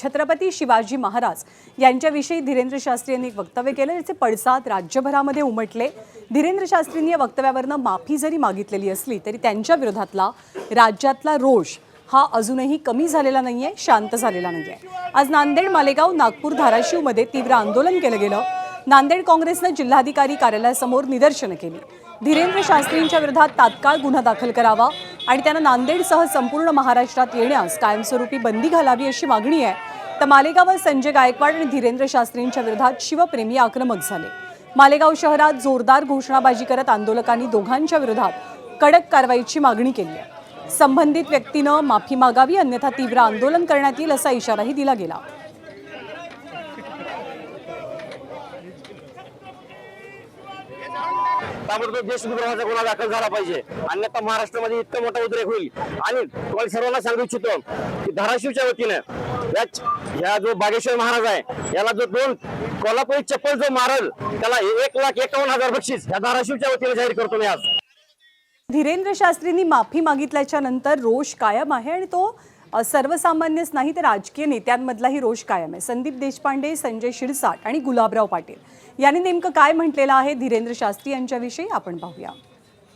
छत्रपती शिवाजी महाराज यांच्याविषयी धीरेंद्र शास्त्री यांनी एक वक्तव्य केलं, याचे पडसाद राज्यभरामध्ये उमटले। धीरेंद्र शास्त्रींनी या वक्तव्यावरनं माफी जरी मागितलेली असली तरी त्यांच्या विरोधातला राज्यातला रोष हा अजूनही कमी झालेला नाहीये, शांत झालेला नाहीये। आज नांदेड, मालेगाव, नागपूर, धाराशिवमध्ये तीव्र आंदोलन केलं गेलं। नांदेड काँग्रेसनं जिल्हाधिकारी कार्यालयासमोर निदर्शनं केली। धीरेंद्र शास्त्रींच्या विरोधात तात्काळ गुन्हा दाखल करावा आणि त्यांना नांदेडसह संपूर्ण महाराष्ट्रात येण्यास कायमस्वरूपी बंदी घालावी अशी मागणी आहे। तर मालेगावात संजय गायकवाड आणि धीरेंद्र शास्त्रींच्या विरोधात शिवप्रेमी आक्रमक झाले। मालेगाव शहरात जोरदार घोषणाबाजी करत आंदोलकांनी दोघांच्या विरोधात कडक कारवाईची मागणी केली आहे। संबंधित व्यक्तीनं माफी मागावी, अन्यथा तीव्र आंदोलन करण्यात येईल असा इशाराही दिला गेला। ताबडतोब देशद्रोहाचा गुन्हा दाखल झाला पाहिजे, अन्यथा महाराष्ट्रामध्ये इतका मोठा उद्रेक होईल। आणि तुम्हाला सर्वांना सांगू इच्छितो की धाराशिवच्या वतीने या जो बागेश्वर महाराज आहे याला जो 2 कोल्हापुरी चप्पल जो मारल त्याला 1,51,000 बक्षीस या धाराशिवच्या वतीने जाहीर करतो मी आज। धीरेंद्र शास्त्रींनी माफी मागितल्याच्या नंतर रोष कायम आहे आणि तो सर्वसामान्यच नाही तर राजकीय नेत्यांमधलाही रोष कायम आहे। संदीप देशपांडे, संजय शिरसाट आणि गुलाबराव पाटील यांनी नेमकं काय म्हटलेलं आहे धीरेंद्र शास्त्री यांच्याविषयी आपण पाहूया।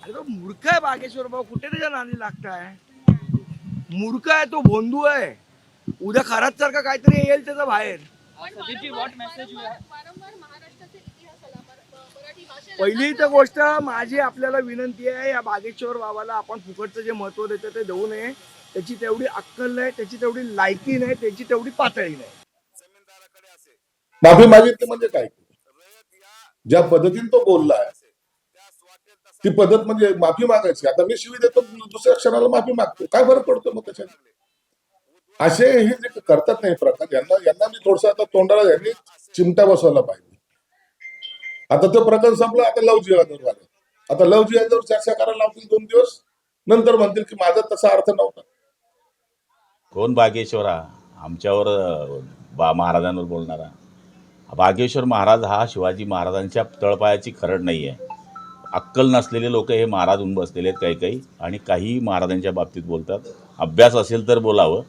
अरे तो मूर्ख आहे बागेश्वर भाऊ, कुठे त्याच्या नादी लागताय? मूर्ख आहे तो, भोंदू आहे। उद्या खराच सारखा काहीतरी येईल त्याचा बाहेर। पहिली तर गोष्ट माझी आपल्याला विनंती आहे, या बागेश्वर बाबाला आपण फुकटचं जे महत्व देतो ते देऊ नये। त्याची तेवढी अक्कल नाही, त्याची तेवढी लायकी नाही, त्याची तेवढी पातळी नाही। माफी मागितली म्हणजे काय? ज्या पद्धतीने तो बोललाय ती पद्धत म्हणजे माफी मागायची। आता मी शिवी देतो, दुसऱ्या क्षणाला माफी मागतो, काय फरक पडतो मग त्याच्यात? असे हे जे करतात नाही प्रकार, यांना मी थोडस आता तोंडाला यांनी चिमटा बसवला पाहिजे। आता तो प्रकार संपला, आता लव जिहादवर आले। आता लव जिहादवर चर्चा करायला लावतील 2 दिवस, नंतर म्हणतील की माझा तसा अर्थ नव्हता। कोण बागेश्वरा? आमच्यावर महाराजांवर बोलणारा? बागेश्वर महाराज हा शिवाजी महाराजांच्या तळपायाची खरड नाही आहे। अक्कल नसलेले लोक हे महाराज होऊन बसलेले आहेत काही आणि काही महाराजांच्या बाबतीत बोलतात। अभ्यास असेल तर बोलावं,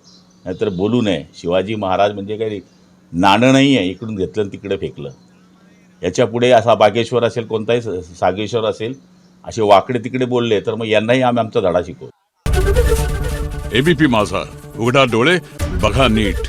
नाहीतर बोलू नये। शिवाजी महाराज म्हणजे काही नाणं नाही आहे इकडून घेतलं आणि तिकडे फेकलं। याच्या पुढे असा बागेश्वर असेल, कोणताही सागेश्वर असेल, असे वाकडे तिकडे बोलले तर मग यांनाही आम्ही आमचा धडा शिकवू। एबीपी माझा, उघडा डोळे बघा नीट।